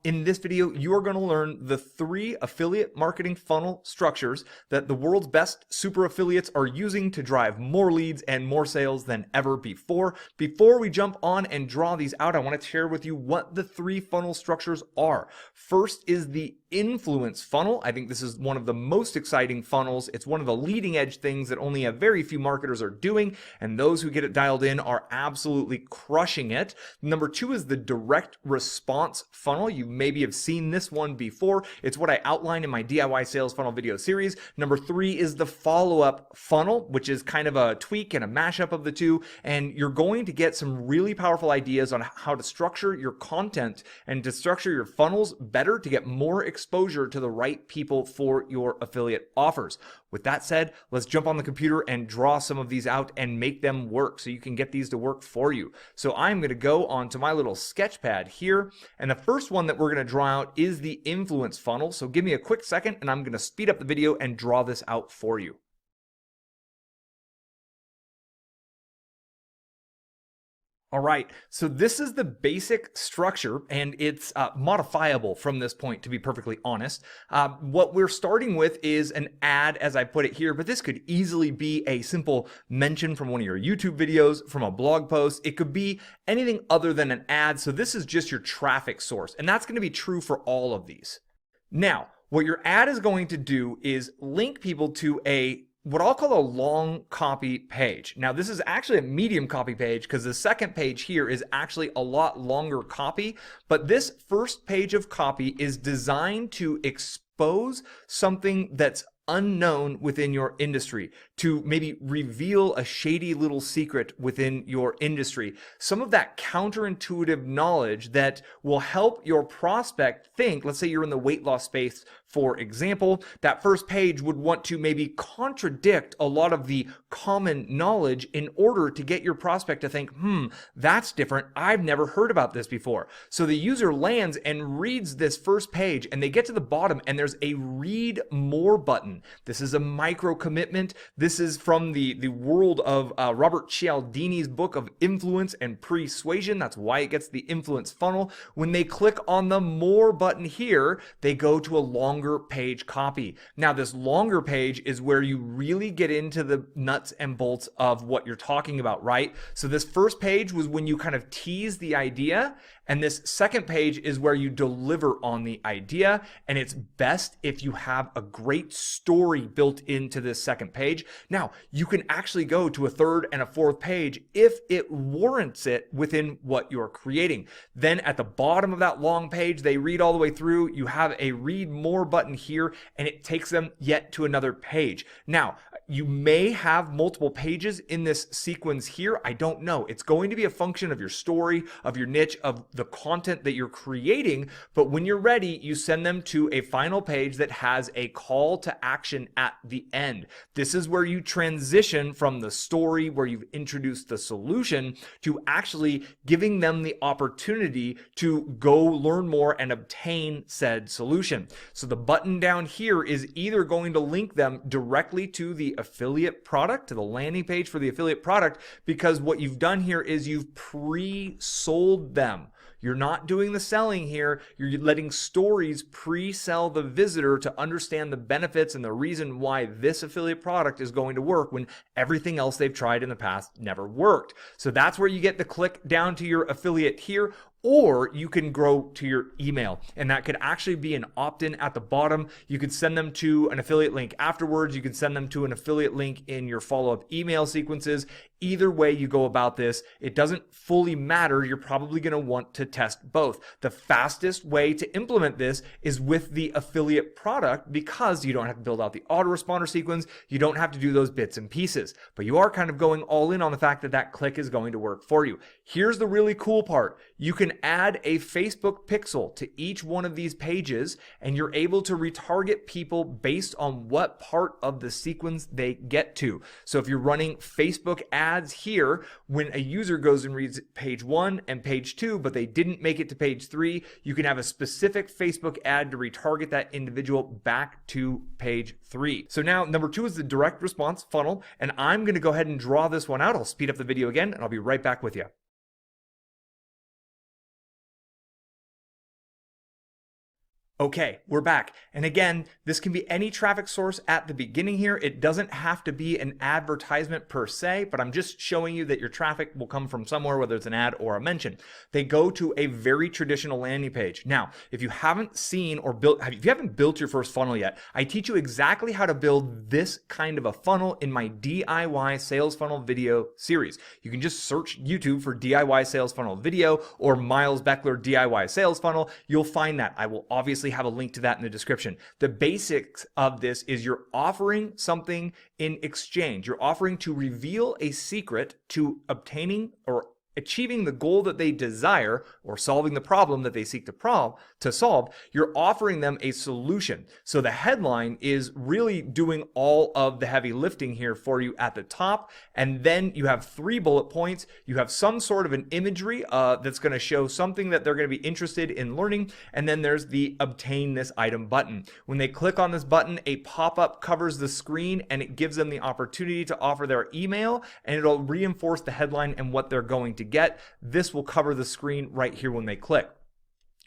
In this video, you are going to learn the 3 affiliate marketing funnel structures that the world's best super affiliates are using to drive more leads and more sales than ever before. Before we jump on and draw these out, I want to share with you what the 3 funnel structures are. First is the influence funnel. I think this is one of the most exciting funnels. It's one of the leading edge things that only a very few marketers are doing, and those who get it dialed in are absolutely crushing it. Number 2 is the direct response funnel. You maybe have seen this one before. It's what I outlined in my DIY sales funnel video series. Number 3 is the follow-up funnel, which is kind of a tweak and a mashup of the two, and you're going to get some really powerful ideas on how to structure your content and to structure your funnels better to get more exposure to the right people for your affiliate offers. With that said, let's jump on the computer and draw some of these out and make them work so you can get these to work for you. So I'm going to go onto my little sketch pad here, and the first one that we're going to draw out is the influence funnel. So give me a quick second and I'm going to speed up the video and draw this out for you. All right, so this is the basic structure, and it's modifiable from this point, to be perfectly honest. What we're starting with is an ad, as I put it here, but this could easily be a simple mention from one of your YouTube videos, from a blog post. It could be anything other than an ad, so this is just your traffic source, and that's going to be true for all of these. Now, what your ad is going to do is link people to what I'll call a long copy page. Now, this is actually a medium copy page because the second page here is actually a lot longer copy, but this first page of copy is designed to expose something that's unknown within your industry, to maybe reveal a shady little secret within your industry. Some of that counterintuitive knowledge that will help your prospect think. Let's say you're in the weight loss space, for example, that first page would want to maybe contradict a lot of the common knowledge in order to get your prospect to think, that's different. I've never heard about this before. So the user lands and reads this first page, and they get to the bottom and there's a read more button. This is a micro commitment. This is from the world of Robert Cialdini's book of influence and persuasion. That's why it gets the influence funnel. When they click on the more button here, they go to a longer page copy. Now, this longer page is where you really get into the nuts and bolts of what you're talking about, right? So this first page was when you kind of tease the idea, and this second page is where you deliver on the idea, and it's best if you have a great story built into this second page. Now, you can actually go to a third and a fourth page if it warrants it within what you're creating. Then at the bottom of that long page, they read all the way through. You have a read more button here, and it takes them yet to another page. Now, you may have multiple pages in this sequence here. I don't know. It's going to be a function of your story, of your niche, of the content that you're creating. But when you're ready, you send them to a final page that has a call to action at the end. This is where you transition from the story where you've introduced the solution to actually giving them the opportunity to go learn more and obtain said solution. So the button down here is either going to link them directly to the affiliate product, to the landing page for the affiliate product, because what you've done here is you've pre-sold them. You're not doing the selling here. You're letting stories pre-sell the visitor to understand the benefits and the reason why this affiliate product is going to work when everything else they've tried in the past never worked. So that's where you get the click down to your affiliate here. Or you can grow to your email, and that could actually be an opt-in at the bottom. You could send them to an affiliate link afterwards. You can send them to an affiliate link in your follow-up email sequences. Either way you go about this, it doesn't fully matter. You're probably going to want to test both. The fastest way to implement this is with the affiliate product because you don't have to build out the autoresponder sequence. You don't have to do those bits and pieces, but you are kind of going all in on the fact that that click is going to work for you. Here's the really cool part. You can add a Facebook pixel to each one of these pages, and you're able to retarget people based on what part of the sequence they get to. So if you're running Facebook ads here, when a user goes and reads page 1 and page 2, but they didn't make it to page 3, you can have a specific Facebook ad to retarget that individual back to page 3. So now number 2 is the direct response funnel, and I'm going to go ahead and draw this one out. I'll speed up the video again, and I'll be right back with you. Okay, we're back. And again, this can be any traffic source at the beginning here. It doesn't have to be an advertisement per se, but I'm just showing you that your traffic will come from somewhere, whether it's an ad or a mention. They go to a very traditional landing page. Now, if you haven't seen or built, if you haven't built your first funnel yet, I teach you exactly how to build this kind of a funnel in my DIY sales funnel video series. You can just search YouTube for DIY sales funnel video or Miles Beckler DIY sales funnel. You'll find that. I will obviously have a link to that in the description. The basics of this is you're offering something in exchange. You're offering to reveal a secret to obtaining or achieving the goal that they desire or solving the problem that they seek to solve. You're offering them a solution. So the headline is really doing all of the heavy lifting here for you at the top. And then you have 3 bullet points. You have some sort of an imagery that's going to show something that they're going to be interested in learning. And then there's the obtain this item button. When they click on this button, a pop-up covers the screen and it gives them the opportunity to offer their email, and it'll reinforce the headline and what they're going to get. This will cover the screen right here when they click.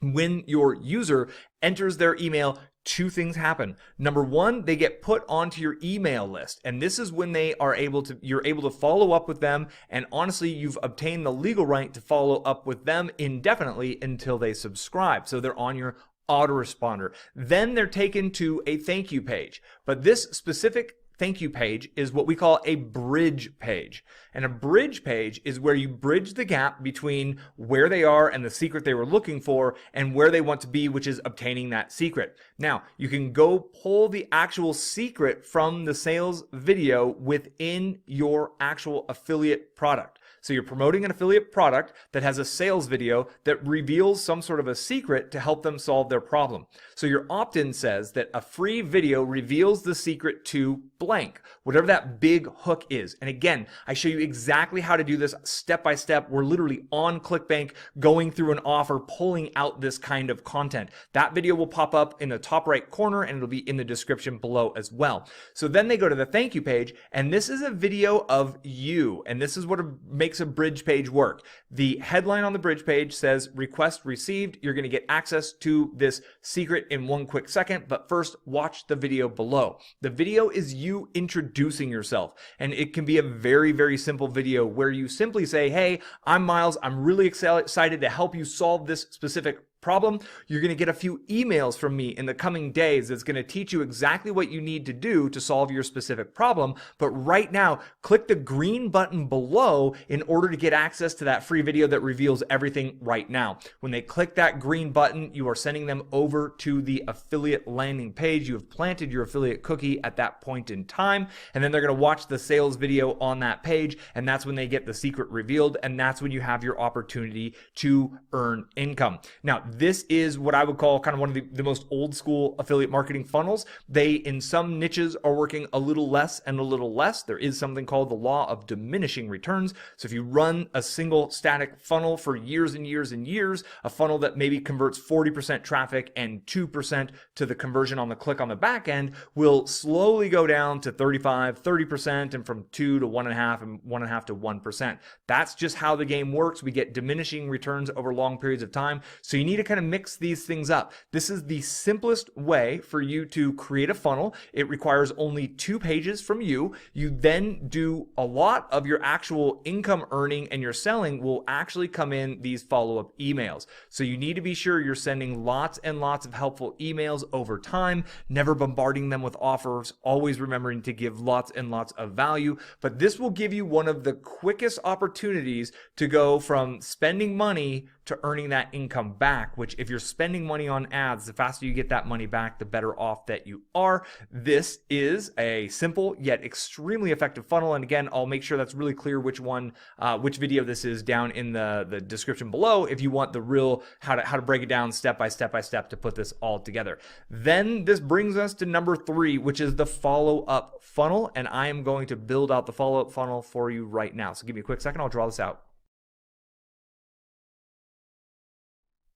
When your user enters their email, 2 things happen. Number 1, they get put onto your email list. And this is when you're able to follow up with them. And honestly, you've obtained the legal right to follow up with them indefinitely until they subscribe. So they're on your autoresponder. Then they're taken to a thank you page. But this specific thank you page is what we call a bridge page. And a bridge page is where you bridge the gap between where they are and the secret they were looking for and where they want to be, which is obtaining that secret. Now, you can go pull the actual secret from the sales video within your actual affiliate product. So you're promoting an affiliate product that has a sales video that reveals some sort of a secret to help them solve their problem. So your opt-in says that a free video reveals the secret to blank, whatever that big hook is. And again, I show you exactly how to do this step by step. We're literally on ClickBank going through an offer, pulling out this kind of content. That video will pop up in the top right corner and it'll be in the description below as well. So then they go to the thank you page, and this is a video of you. And this is what makes a bridge page work. The headline on the bridge page says request received. You're going to get access to this secret in 1 quick second, but first watch the video below. The video is you introducing yourself, and it can be a very, very simple video where you simply say, hey, I'm Miles. I'm really excited to help you solve this specific problem. You're going to get a few emails from me in the coming days that's going to teach you exactly what you need to do to solve your specific problem. But right now, click the green button below in order to get access to that free video that reveals everything right now. When they click that green button, you are sending them over to the affiliate landing page. You have planted your affiliate cookie at that point in time, and then they're going to watch the sales video on that page, and that's when they get the secret revealed, and that's when you have your opportunity to earn income. Now, this is what I would call kind of one of the most old school affiliate marketing funnels. They, in some niches, are working a little less and a little less. There is something called the law of diminishing returns. So if you run a single static funnel for years and years and years, a funnel that maybe converts 40% traffic and 2% to the conversion on the click on the back end will slowly go down to 35, 30%, and from 2 to 1.5 and 1.5 to 1%. That's just how the game works. We get diminishing returns over long periods of time. So you need to kind of mix these things up. This is the simplest way for you to create a funnel. It requires only 2 pages from you. You then do a lot of your actual income earning, and your selling will actually come in these follow-up emails. So you need to be sure you're sending lots and lots of helpful emails over time, never bombarding them with offers, always remembering to give lots and lots of value. But this will give you one of the quickest opportunities to go from spending money to earning that income back, which if you're spending money on ads, the faster you get that money back, the better off that you are. This is a simple yet extremely effective funnel. And again, I'll make sure that's really clear which video this is down in the description below if you want the real how to break it down step by step to put this all together. Then this brings us to number 3, which is the follow-up funnel. And I am going to build out the follow-up funnel for you right now. So give me a quick second, I'll draw this out.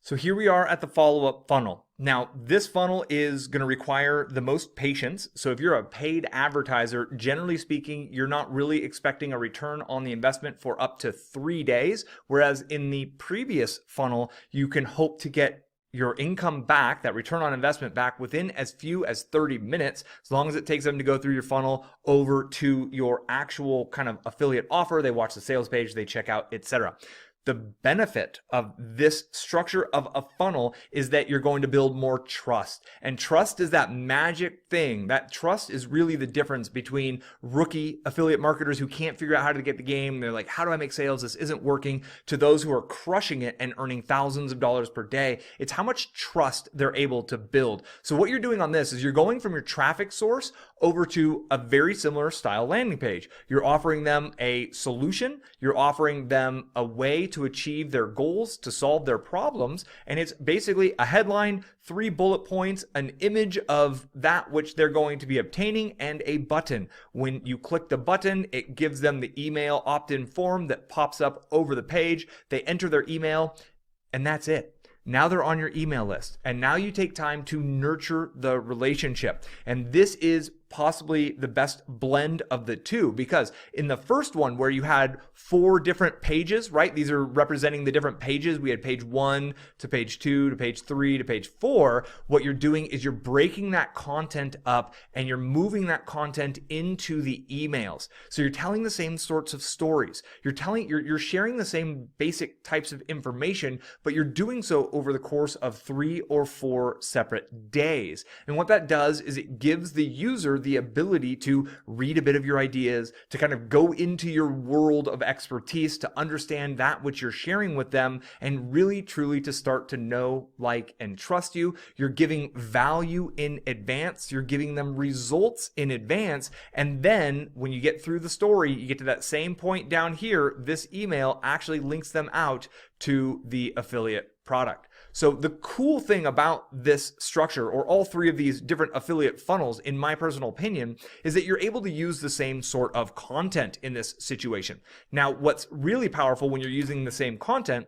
So here we are at the follow-up funnel. Now, this funnel is going to require the most patience. So if you're a paid advertiser, generally speaking, you're not really expecting a return on the investment for up to 3 days. Whereas in the previous funnel, you can hope to get your income back, that return on investment back, within as few as 30 minutes, as long as it takes them to go through your funnel over to your actual kind of affiliate offer. They watch the sales page, they check out, etc. The benefit of this structure of a funnel is that you're going to build more trust. And trust is that magic thing. That trust is really the difference between rookie affiliate marketers who can't figure out how to get the game. They're like, how do I make sales? This isn't working. To those who are crushing it and earning thousands of dollars per day. It's how much trust they're able to build. So what you're doing on this is you're going from your traffic source over to a very similar style landing page. You're offering them a solution. You're offering them a way to achieve their goals, to solve their problems. And it's basically a headline, 3 bullet points, an image of that which they're going to be obtaining, and a button. When you click the button, it gives them the email opt-in form that pops up over the page. They enter their email, and that's it. Now they're on your email list, and now you take time to nurture the relationship. And this is possibly the best blend of the two, because in the first one where you had 4 different pages, right? These are representing the different pages. We had page 1 to page 2 to page 3 to page 4. What you're doing is you're breaking that content up and you're moving that content into the emails. So you're telling the same sorts of stories. You're sharing the same basic types of information, but you're doing so over the course of 3 or 4 separate days. And what that does is it gives the user the ability to read a bit of your ideas, to kind of go into your world of expertise, to understand that which you're sharing with them, and really truly to start to know, like, and trust you. You're giving value in advance. You're giving them results in advance. And then when you get through the story, you get to that same point down here, this email actually links them out to the affiliate product. So the cool thing about this structure, or all 3 of these different affiliate funnels, in my personal opinion, is that you're able to use the same sort of content in this situation. Now, what's really powerful when you're using the same content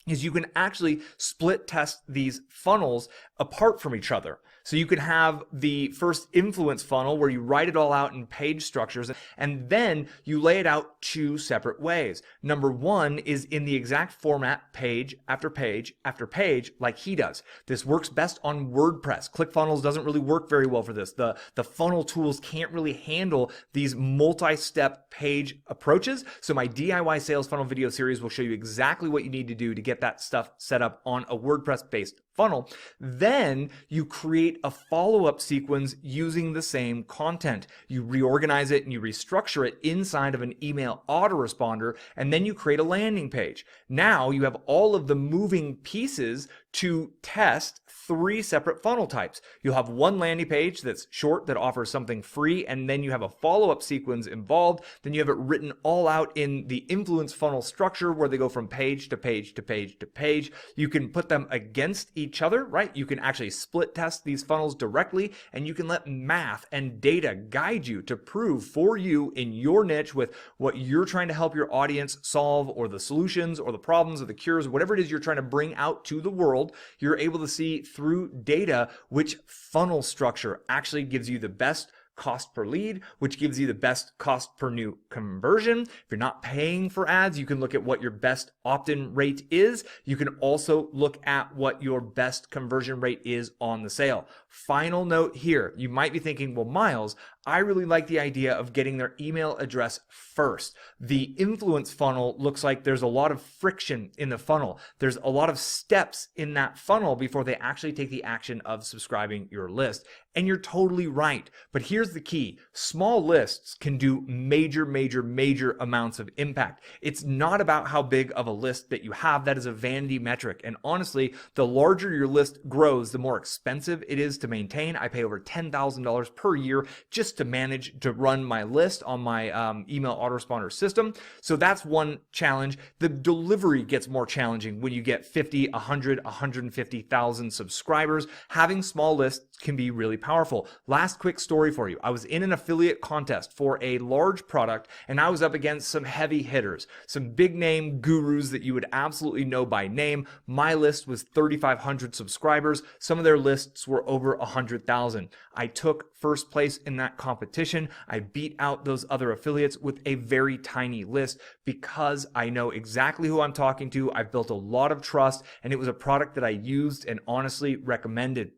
is you can actually split test these funnels apart from each other. So you can have the first influence funnel where you write it all out in page structures, and then you lay it out 2 separate ways. Number 1 is in the exact format, page after page after page, like he does. This works best on WordPress. ClickFunnels doesn't really work very well for this. The funnel tools can't really handle these multi-step page approaches. So my DIY sales funnel video series will show you exactly what you need to do to get that stuff set up on a WordPress-based funnel. Then you create a follow-up sequence using the same content. You reorganize it and you restructure it inside of an email autoresponder, and then you create a landing page. Now you have all of the moving pieces to test 3 separate funnel types. You'll have one landing page that's short that offers something free, and then you have a follow-up sequence involved. Then you have it written all out in the influence funnel structure where they go from page to page to page to page. You can put them against each other, right? You can actually split test these funnels directly, and you can let math and data guide you to prove for you in your niche with what you're trying to help your audience solve, or the solutions or the problems or the cures, whatever it is you're trying to bring out to the world. You're able to see through data which funnel structure actually gives you the best cost per lead, which gives you the best cost per new conversion. If you're not paying for ads, you can look at what your best opt-in rate is. You can also look at what your best conversion rate is on the sale. Final note here, you might be thinking, well, Miles, I really like the idea of getting their email address first. The influence funnel looks like there's a lot of friction in the funnel. There's a lot of steps in that funnel before they actually take the action of subscribing your list. And you're totally right. But here's the key. Small lists can do major, major, major amounts of impact. It's not about how big of a list that you have. That is a vanity metric. And honestly, the larger your list grows, the more expensive it is to maintain. I pay over $10,000 per year just to manage to run my list on my email autoresponder system. So that's one challenge. The delivery gets more challenging when you get 50, 100, 150,000 subscribers. Having small lists can be really powerful. Last quick story for you. I was in an affiliate contest for a large product, and I was up against some heavy hitters, some big name gurus that you would absolutely know by name. My list was 3,500 subscribers. Some of their lists were over 100,000. I took first place in that competition. I beat out those other affiliates with a very tiny list because I know exactly who I'm talking to. I've built a lot of trust, and it was a product that I used and honestly recommended.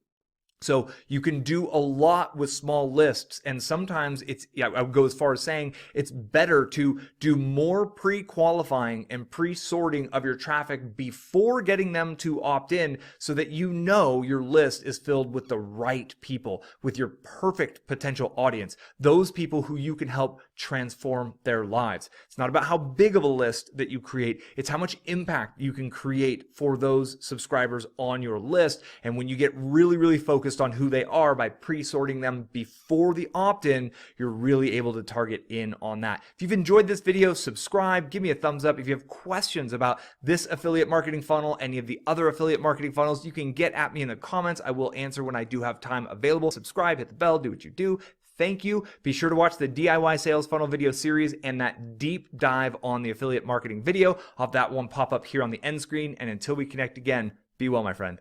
So you can do a lot with small lists, and sometimes I would go as far as saying it's better to do more pre-qualifying and pre-sorting of your traffic before getting them to opt in, so that you know your list is filled with the right people, with your perfect potential audience, those people who you can help transform their lives. It's not about how big of a list that you create, it's how much impact you can create for those subscribers on your list. And when you get really, really focused on who they are by pre-sorting them before the opt-in, you're really able to target in on that. If you've enjoyed this video, subscribe, give me a thumbs up. If you have questions about this affiliate marketing funnel, any of the other affiliate marketing funnels, you can get at me in the comments. I will answer when I do have time available. Subscribe, hit the bell, do what you do. Thank you. Be sure to watch the DIY sales funnel video series and that deep dive on the affiliate marketing video. I'll have that one pop up here on the end screen. And until we connect again, be well, my friend.